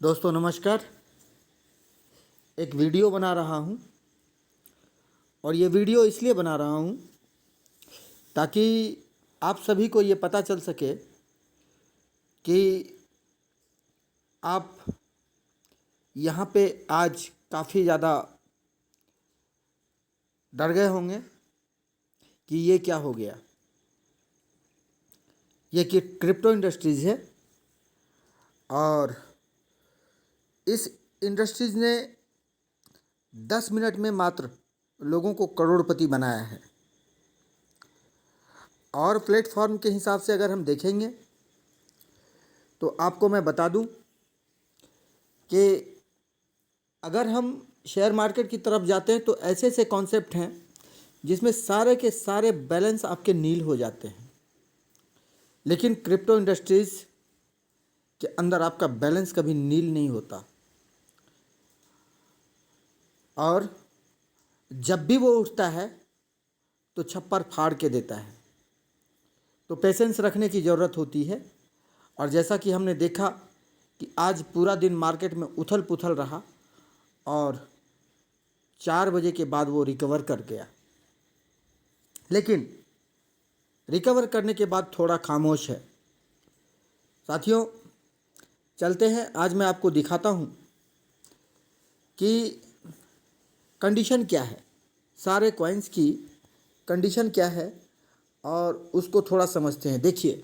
दोस्तों नमस्कार। एक वीडियो बना रहा हूँ और ये वीडियो इसलिए बना रहा हूँ ताकि आप सभी को ये पता चल सके कि आप यहाँ पे आज काफ़ी ज़्यादा डर गए होंगे कि ये क्या हो गया। ये कि क्रिप्टो इंडस्ट्रीज़ है और इस इंडस्ट्रीज़ ने 10 मिनट में मात्र लोगों को करोड़पति बनाया है। और प्लेटफॉर्म के हिसाब से अगर हम देखेंगे तो आपको मैं बता दूं कि अगर हम शेयर मार्केट की तरफ जाते हैं तो ऐसे ऐसे कॉन्सेप्ट हैं जिसमें सारे के सारे बैलेंस आपके नील हो जाते हैं, लेकिन क्रिप्टो इंडस्ट्रीज़ के अंदर आपका बैलेंस कभी नील नहीं होता। और जब भी वो उठता है तो छप्पर फाड़ के देता है। तो पेशेंस रखने की ज़रूरत होती है। और जैसा कि हमने देखा कि आज पूरा दिन मार्केट में उथल पुथल रहा और 4 बजे के बाद वो रिकवर कर गया, लेकिन रिकवर करने के बाद थोड़ा खामोश है। साथियों चलते हैं, आज मैं आपको दिखाता हूँ कि कंडीशन क्या है, सारे कॉइन्स की कंडीशन क्या है और उसको थोड़ा समझते हैं। देखिए,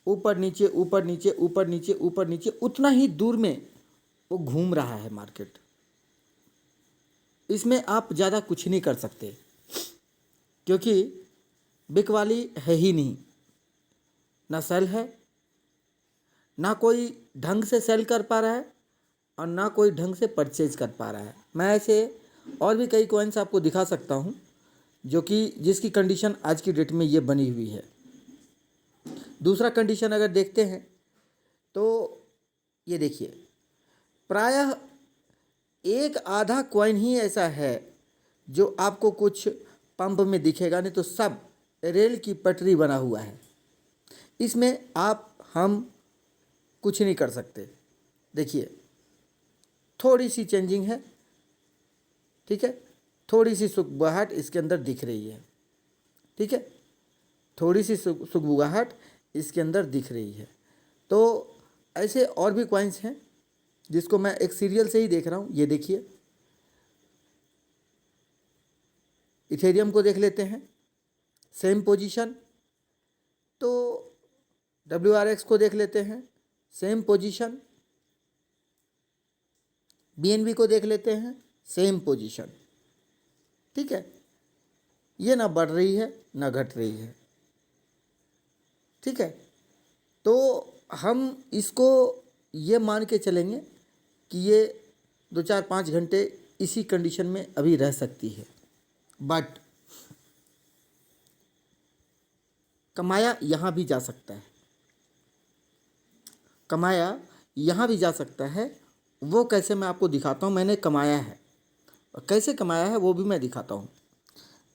ऊपर नीचे ऊपर नीचे ऊपर नीचे ऊपर नीचे उतना ही दूर में वो घूम रहा है मार्केट। इसमें आप ज़्यादा कुछ नहीं कर सकते क्योंकि बिक वाली है ही नहीं, ना सेल है, ना कोई ढंग से सेल कर पा रहा है और ना कोई ढंग से परचेज कर पा रहा है। मैं ऐसे और भी कई कॉइन्स आपको दिखा सकता हूँ जो कि जिसकी कंडीशन आज की डेट में ये बनी हुई है। दूसरा कंडीशन अगर देखते हैं तो ये देखिए, प्रायः एक आधा कॉइन ही ऐसा है जो आपको कुछ पंप में दिखेगा, नहीं तो सब रेल की पटरी बना हुआ है। इसमें हम कुछ नहीं कर सकते। देखिए, थोड़ी सी चेंजिंग है, ठीक है, थोड़ी सी सुगबुगाहट इसके अंदर दिख रही है, ठीक है, थोड़ी सी सुगबुगाहट इसके अंदर दिख रही है। तो ऐसे और भी कॉइन्स हैं जिसको मैं एक सीरियल से ही देख रहा हूँ। ये देखिए, इथेरियम को देख लेते हैं, सेम पोजीशन। तो WRX को देख लेते हैं, सेम पोजीशन। BNB को देख लेते हैं, सेम पोजीशन, ठीक है। ये ना बढ़ रही है ना घट रही है, ठीक है। तो हम इसको ये मान के चलेंगे कि ये 2-4-5 घंटे इसी कंडीशन में अभी रह सकती है। बट कमाया यहाँ भी जा सकता है, कमाया यहाँ भी जा सकता है। वो कैसे, मैं आपको दिखाता हूँ। मैंने कमाया है और कैसे कमाया है वो भी मैं दिखाता हूँ।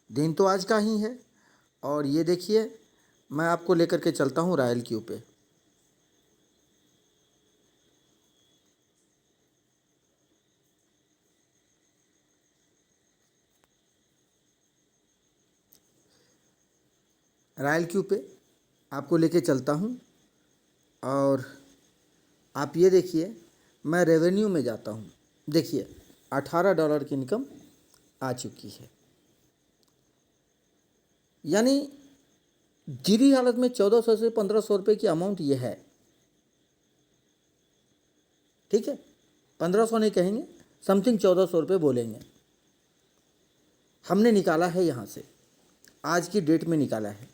दिन तो आज का ही है और ये देखिए, मैं आपको लेकर के चलता हूँ रॉयल क्यू पे। रॉयल क्यू पे आपको लेके चलता हूँ और आप ये देखिए, मैं रेवेन्यू में जाता हूँ। देखिए, $18 की इनकम आ चुकी है, यानी गिरी हालत में 1400 से 1500 रुपये की अमाउंट ये है, ठीक है। 1500 नहीं कहेंगे, समथिंग 1400 रुपये बोलेंगे। हमने निकाला है यहाँ से, आज की डेट में निकाला है,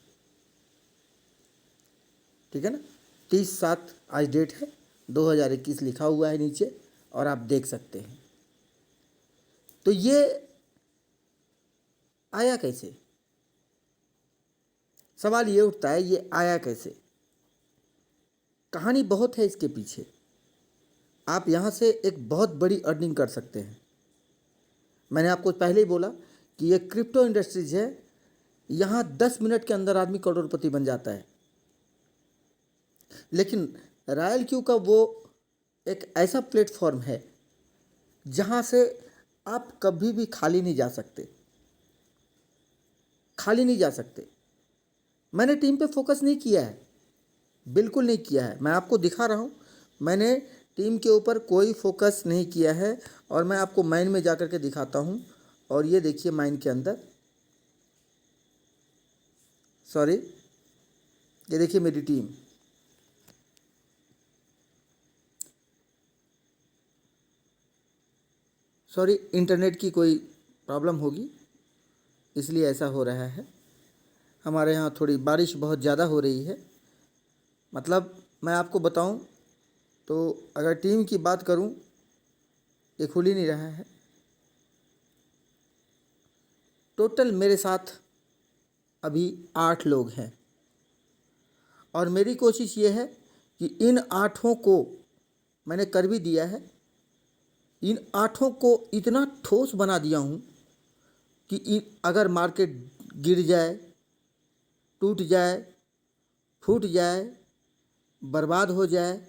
ठीक है ना। 30/7 आज डेट है, 2021 लिखा हुआ है नीचे और आप देख सकते हैं। तो ये आया कैसे, सवाल ये उठता है, ये आया कैसे। कहानी बहुत है इसके पीछे। आप यहाँ से एक बहुत बड़ी अर्निंग कर सकते हैं। मैंने आपको पहले ही बोला कि ये क्रिप्टो इंडस्ट्रीज है, यहाँ 10 मिनट के अंदर आदमी करोड़पति बन जाता है। लेकिन रॉयल क्यू का वो एक ऐसा प्लेटफॉर्म है जहाँ से आप कभी भी खाली नहीं जा सकते, खाली नहीं जा सकते। मैंने टीम पे फोकस नहीं किया है, बिल्कुल नहीं किया है। मैं आपको दिखा रहा हूँ, मैंने टीम के ऊपर कोई फोकस नहीं किया है। और मैं आपको माइन में जा कर के दिखाता हूँ। और ये देखिए माइन के अंदर, सॉरी, ये देखिए मेरी टीम। सॉरी, इंटरनेट की कोई प्रॉब्लम होगी इसलिए ऐसा हो रहा है। हमारे यहाँ थोड़ी बारिश बहुत ज़्यादा हो रही है। मतलब मैं आपको बताऊं तो अगर टीम की बात करूं, ये खुल ही नहीं रहा है। टोटल मेरे साथ अभी 8 लोग हैं और मेरी कोशिश ये है कि इन 8 को मैंने कर भी दिया है। इन 8 को इतना ठोस बना दिया हूँ कि अगर मार्केट गिर जाए, टूट जाए, फूट जाए, बर्बाद हो जाए,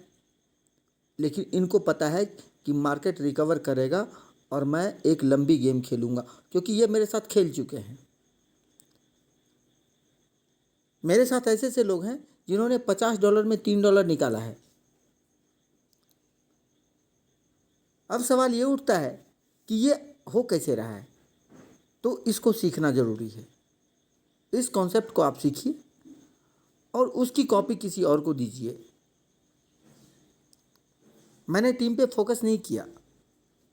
लेकिन इनको पता है कि मार्केट रिकवर करेगा और मैं एक लंबी गेम खेलूँगा, क्योंकि ये मेरे साथ खेल चुके हैं। मेरे साथ ऐसे ऐसे लोग हैं जिन्होंने $50 में $3 निकाला है। अब सवाल ये उठता है कि ये हो कैसे रहा है, तो इसको सीखना ज़रूरी है। इस कॉन्सेप्ट को आप सीखिए और उसकी कॉपी किसी और को दीजिए। मैंने टीम पे फोकस नहीं किया,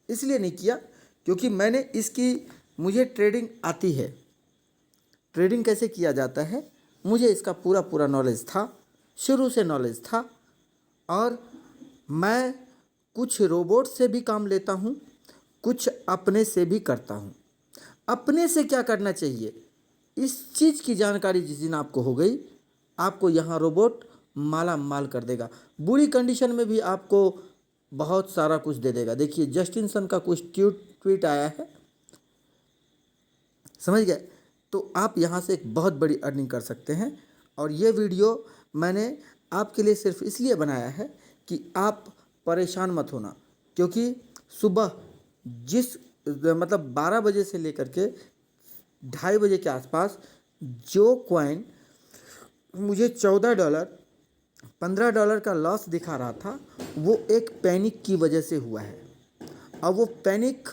इसलिए नहीं किया क्योंकि मुझे ट्रेडिंग आती है। ट्रेडिंग कैसे किया जाता है मुझे इसका पूरा पूरा नॉलेज था, शुरू से नॉलेज था। और मैं कुछ रोबोट से भी काम लेता हूँ, कुछ अपने से भी करता हूँ। अपने से क्या करना चाहिए, इस चीज़ की जानकारी जिस दिन आपको हो गई, आपको यहाँ रोबोट माला माल कर देगा। बुरी कंडीशन में भी आपको बहुत सारा कुछ दे देगा। देखिए जस्टिन सन का कुछ ट्वीट आया है, समझ गए? तो आप यहाँ से एक बहुत बड़ी अर्निंग कर सकते हैं। और ये वीडियो मैंने आपके लिए सिर्फ इसलिए बनाया है कि आप परेशान मत होना, क्योंकि सुबह मतलब 12 बजे से लेकर के 2:30 बजे के आसपास जो कॉइन मुझे $14 $15 का लॉस दिखा रहा था, वो एक पैनिक की वजह से हुआ है। अब वो पैनिक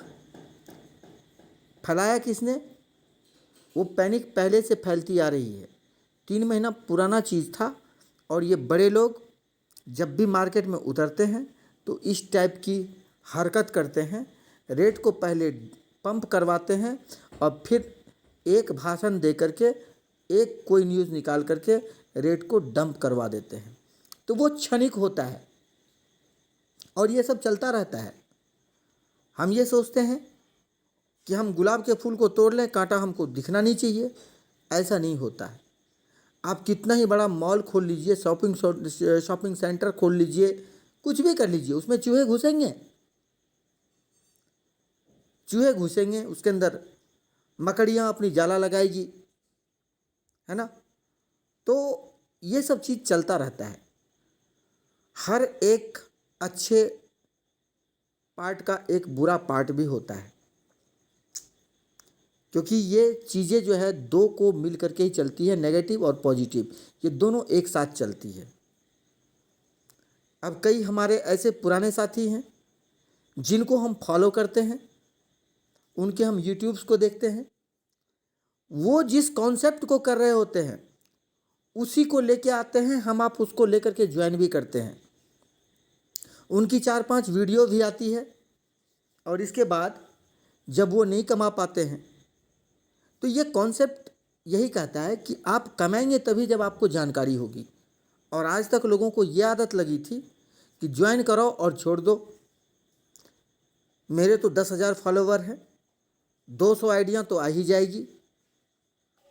फैलाया किसने? वो पैनिक पहले से फैलती आ रही है, 3 महीना पुराना चीज़ था। और ये बड़े लोग जब भी मार्केट में उतरते हैं तो इस टाइप की हरकत करते हैं। रेट को पहले पंप करवाते हैं और फिर एक भाषण दे करके, एक कोई न्यूज़ निकाल करके रेट को डंप करवा देते हैं। तो वो क्षणिक होता है और ये सब चलता रहता है। हम ये सोचते हैं कि हम गुलाब के फूल को तोड़ लें, कांटा हमको दिखना नहीं चाहिए। ऐसा नहीं होता है। आप कितना ही बड़ा मॉल खोल लीजिए, शॉपिंग सेंटर खोल लीजिए, कुछ भी कर लीजिए, उसमें चूहे घुसेंगे, चूहे घुसेंगे, उसके अंदर मकड़ियाँ अपनी जाला लगाएगी, है ना? तो ये सब चीज़ चलता रहता है। हर एक अच्छे पार्ट का एक बुरा पार्ट भी होता है, क्योंकि ये चीज़ें जो है दो को मिल करके ही चलती है, नेगेटिव और पॉजिटिव, ये दोनों एक साथ चलती है। अब कई हमारे ऐसे पुराने साथी हैं जिनको हम फॉलो करते हैं, उनके हम यूट्यूब्स को देखते हैं, वो जिस कॉन्सेप्ट को कर रहे होते हैं उसी को लेके आते हैं, हम आप उसको लेकर के ज्वाइन भी करते हैं। उनकी 4-5 वीडियो भी आती है और इसके बाद जब वो नहीं कमा पाते हैं तो ये कॉन्सेप्ट यही कहता है कि आप कमाएंगे तभी जब आपको जानकारी होगी। और आज तक लोगों को ये आदत लगी थी कि ज्वाइन करो और छोड़ दो। मेरे तो 10,000 फॉलोवर हैं, 200 आइडिया तो आ ही जाएगी,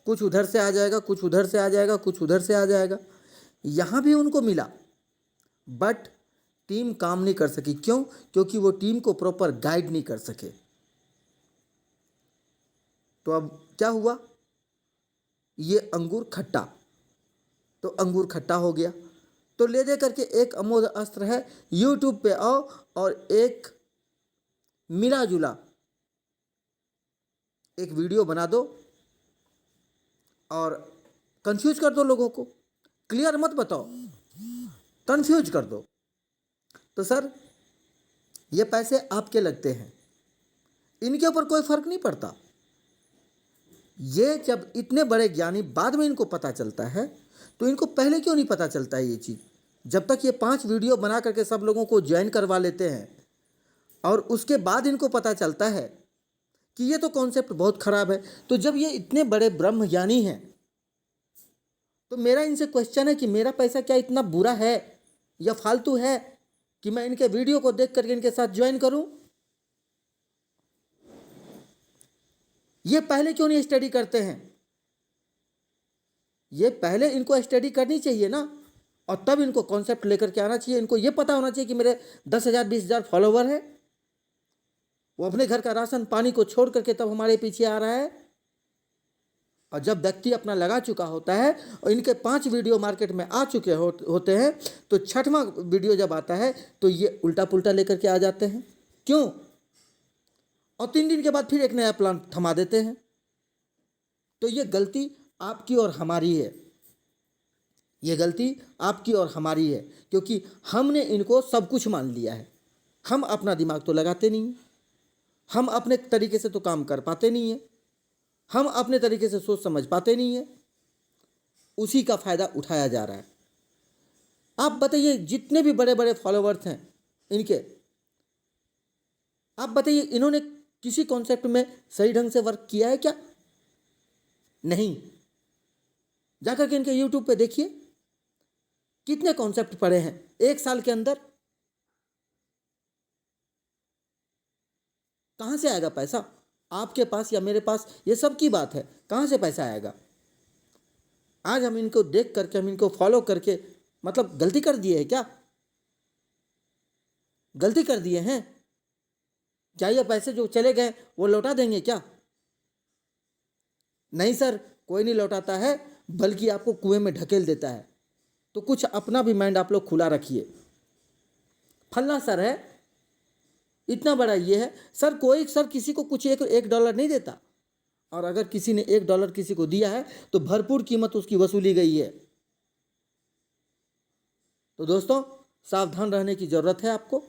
कुछ उधर से आ जाएगा, कुछ उधर से आ जाएगा, कुछ उधर से आ जाएगा। यहाँ भी उनको मिला, बट टीम काम नहीं कर सकी। क्यों? क्योंकि वो टीम को प्रॉपर गाइड नहीं कर सके। तो अब क्या हुआ? ये अंगूर खट्टा, तो अंगूर खट्टा हो गया। तो ले दे करके एक अमोघ अस्त्र है, यूट्यूब पे आओ और एक मिला जुला एक वीडियो बना दो और कंफ्यूज कर दो लोगों को, क्लियर मत बताओ, कंफ्यूज कर दो। तो सर ये पैसे आपके लगते हैं, इनके ऊपर कोई फर्क नहीं पड़ता। ये जब इतने बड़े ज्ञानी बाद में इनको पता चलता है तो इनको पहले क्यों नहीं पता चलता है ये चीज़? जब तक ये 5 वीडियो बना करके सब लोगों को ज्वाइन करवा लेते हैं और उसके बाद इनको पता चलता है कि ये तो कॉन्सेप्ट बहुत ख़राब है। तो जब ये इतने बड़े ब्रह्म ज्ञानी हैं तो मेरा इनसे क्वेश्चन है कि मेरा पैसा क्या इतना बुरा है या फालतू है कि मैं इनके वीडियो को देख करके इनके साथ ज्वाइन करूं? ये पहले क्यों नहीं स्टडी करते हैं? ये पहले इनको स्टडी करनी चाहिए ना, और तब इनको कॉन्सेप्ट लेकर के आना चाहिए। इनको ये पता होना चाहिए कि मेरे 10,000 20,000 फॉलोवर है, वो अपने घर का राशन पानी को छोड़ करके तब हमारे पीछे आ रहा है। और जब व्यक्ति अपना लगा चुका होता है और इनके 5 वीडियो मार्केट में आ चुके होते हैं तो 6वां वीडियो जब आता है तो ये उल्टा पुल्टा लेकर के आ जाते हैं। क्यों? और 3 दिन के बाद फिर एक नया प्लान थमा देते हैं। तो ये गलती आपकी और हमारी है, ये गलती आपकी और हमारी है, क्योंकि हमने इनको सब कुछ मान लिया है। हम अपना दिमाग तो लगाते नहीं हैं, हम अपने तरीके से तो काम कर पाते नहीं हैं, हम अपने तरीके से सोच समझ पाते नहीं हैं, उसी का फ़ायदा उठाया जा रहा है। आप बताइए, जितने भी बड़े बड़े फॉलोवर्स हैं इनके, आप बताइए इन्होंने किसी कॉन्सेप्ट में सही ढंग से वर्क किया है क्या? नहीं। जाकर के इनके यूट्यूब पे देखिए कितने कॉन्सेप्ट पढ़े हैं 1 साल के अंदर। कहाँ से आएगा पैसा? आपके पास या मेरे पास, ये सब की बात है, कहाँ से पैसा आएगा? आज हम इनको देख करके, हम इनको फॉलो करके मतलब गलती कर दिए है क्या? गलती कर दिए हैं क्या? ये पैसे जो चले गए वो लौटा देंगे क्या? नहीं सर, कोई नहीं लौटाता है, बल्कि आपको कुएं में ढकेल देता है। तो कुछ अपना भी माइंड आप लोग खुला रखिए। फल्ला सर है, इतना बड़ा ये है सर, कोई सर किसी को कुछ एक $1 नहीं देता, और अगर किसी ने $1 किसी को दिया है तो भरपूर कीमत उसकी वसूली गई है। तो दोस्तों, सावधान रहने की ज़रूरत है आपको।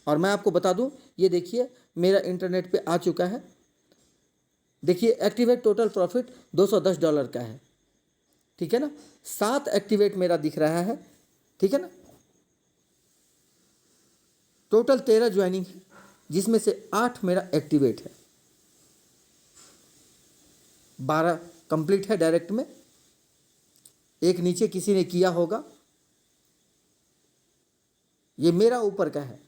और मैं आपको बता दूं, ये देखिए मेरा इंटरनेट पे आ चुका है, देखिए एक्टिवेट टोटल प्रॉफिट $210 का है, ठीक है ना। 7 एक्टिवेट मेरा दिख रहा है, ठीक है ना। टोटल 13 ज्वाइनिंग है, जिसमें से 8 मेरा एक्टिवेट है, 12 कंप्लीट है डायरेक्ट में, एक नीचे किसी ने किया होगा, ये मेरा ऊपर का है।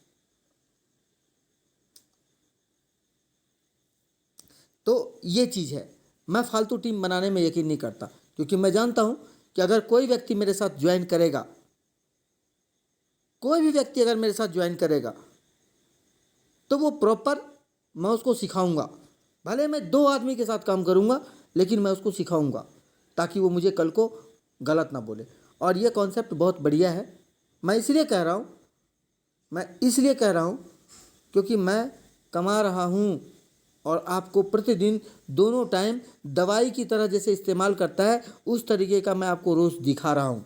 तो ये चीज़ है, मैं फालतू टीम बनाने में यकीन नहीं करता, क्योंकि मैं जानता हूं कि अगर कोई व्यक्ति मेरे साथ ज्वाइन करेगा, कोई भी व्यक्ति अगर मेरे साथ ज्वाइन करेगा तो वो प्रॉपर मैं उसको सिखाऊंगा। भले मैं 2 आदमी के साथ काम करूंगा, लेकिन मैं उसको सिखाऊंगा ताकि वो मुझे कल को गलत ना बोले। और ये कॉन्सेप्ट बहुत बढ़िया है। मैं इसलिए कह रहा हूँ क्योंकि मैं कमा रहा हूँ और आपको प्रतिदिन दोनों टाइम दवाई की तरह जैसे इस्तेमाल करता है उस तरीके का मैं आपको रोज़ दिखा रहा हूँ।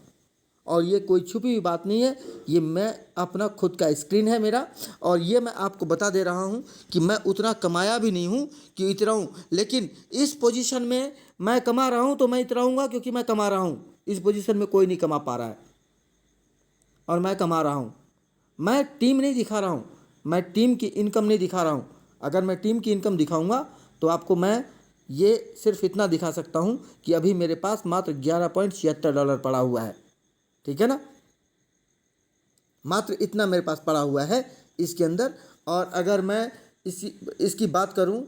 और ये कोई छुपी हुई बात नहीं है, ये मैं अपना खुद का स्क्रीन है मेरा, और ये मैं आपको बता दे रहा हूँ कि मैं उतना कमाया भी नहीं हूँ कि इतराऊँ, लेकिन इस पोजीशन में मैं कमा रहा हूँ तो मैं इतराऊँगा, क्योंकि मैं कमा रहा हूँ। इस पोजीशन में कोई नहीं कमा पा रहा है और मैं कमा रहा हूँ। मैं टीम नहीं दिखा रहा हूँ, मैं टीम की इनकम नहीं दिखा रहा हूँ। अगर मैं टीम की इनकम दिखाऊंगा तो आपको मैं ये सिर्फ इतना दिखा सकता हूँ कि अभी मेरे पास मात्र $11.76 पड़ा हुआ है, ठीक है ना। मात्र इतना मेरे पास पड़ा हुआ है इसके अंदर। और अगर मैं इसकी बात करूं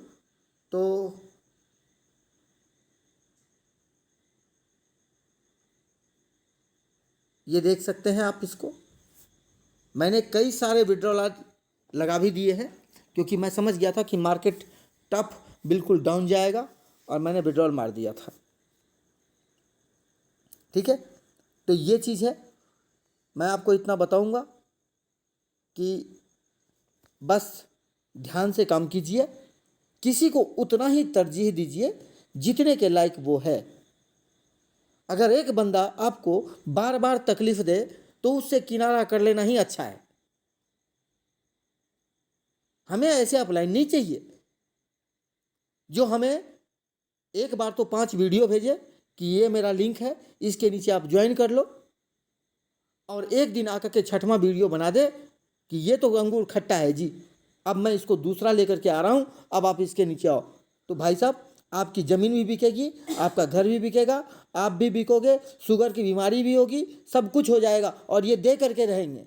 तो ये देख सकते हैं आप, इसको मैंने कई सारे विड्रॉल लगा भी दिए हैं, क्योंकि मैं समझ गया था कि मार्केट टफ बिल्कुल डाउन जाएगा, और मैंने विड्रॉल मार दिया था, ठीक है। तो ये चीज़ है। मैं आपको इतना बताऊंगा कि बस ध्यान से काम कीजिए, किसी को उतना ही तरजीह दीजिए जितने के लायक वो है। अगर एक बंदा आपको बार बार तकलीफ दे तो उससे किनारा कर लेना ही अच्छा है। हमें ऐसे अपलाइन नहीं चाहिए जो हमें एक बार तो 5 वीडियो भेजे कि ये मेरा लिंक है, इसके नीचे आप ज्वाइन कर लो, और एक दिन आकर के 6वां वीडियो बना दे कि ये तो अंगूर खट्टा है जी, अब मैं इसको दूसरा लेकर के आ रहा हूँ, अब आप इसके नीचे आओ। तो भाई साहब, आपकी ज़मीन भी बिकेगी, आपका घर भी बिकेगा, आप भी बिकोगे, शुगर की बीमारी भी होगी, सब कुछ हो जाएगा, और ये दे करके रहेंगे।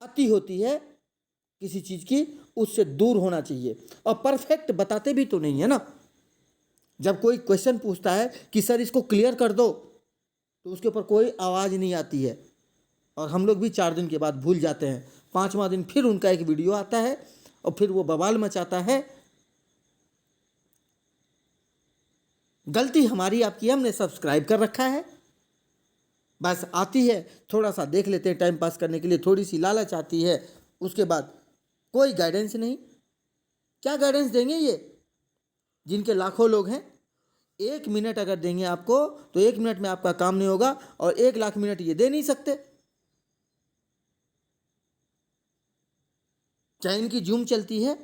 अति होती है किसी चीज़ की, उससे दूर होना चाहिए। और परफेक्ट बताते भी तो नहीं है ना। जब कोई क्वेश्चन पूछता है कि सर इसको क्लियर कर दो, तो उसके ऊपर कोई आवाज़ नहीं आती है, और हम लोग भी 4 दिन के बाद भूल जाते हैं। 5वां दिन फिर उनका एक वीडियो आता है और फिर वो बवाल मचाता है। गलती हमारी आपकी, हमने सब्सक्राइब कर रखा है, बस आती है थोड़ा सा देख लेते हैं टाइम पास करने के लिए, थोड़ी सी लालच आती है, उसके बाद कोई गाइडेंस नहीं। क्या गाइडेंस देंगे ये, जिनके लाखों लोग हैं? 1 मिनट अगर देंगे आपको तो 1 मिनट में आपका काम नहीं होगा, और 1 लाख मिनट ये दे नहीं सकते। क्या इनकी जूम चलती है?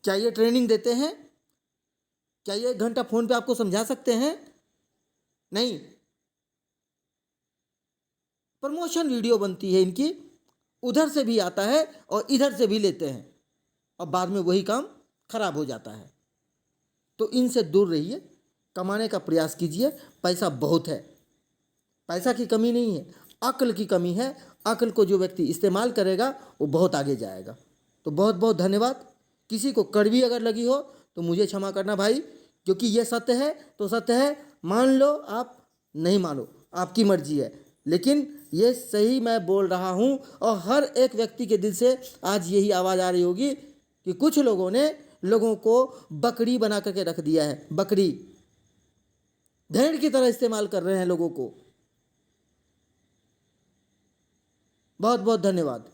क्या ये ट्रेनिंग देते हैं? क्या ये 1 घंटा फ़ोन पे आपको समझा सकते हैं? नहीं। प्रमोशन वीडियो बनती है इनकी, उधर से भी आता है और इधर से भी लेते हैं, और बाद में वही काम खराब हो जाता है। तो इनसे दूर रहिए, कमाने का प्रयास कीजिए। पैसा बहुत है, पैसा की कमी नहीं है, अक्ल की कमी है। अक्ल को जो व्यक्ति इस्तेमाल करेगा वो बहुत आगे जाएगा। तो बहुत बहुत धन्यवाद। किसी को कड़वी अगर लगी हो तो मुझे क्षमा करना भाई, क्योंकि ये सत्य है तो सत्य है, मान लो आप नहीं मानो, आपकी मर्जी है, लेकिन ये सही मैं बोल रहा हूँ। और हर एक व्यक्ति के दिल से आज यही आवाज़ आ रही होगी कि कुछ लोगों ने लोगों को बकरी बना करके रख दिया है। बकरी, भेड़ की तरह इस्तेमाल कर रहे हैं लोगों को। बहुत बहुत धन्यवाद।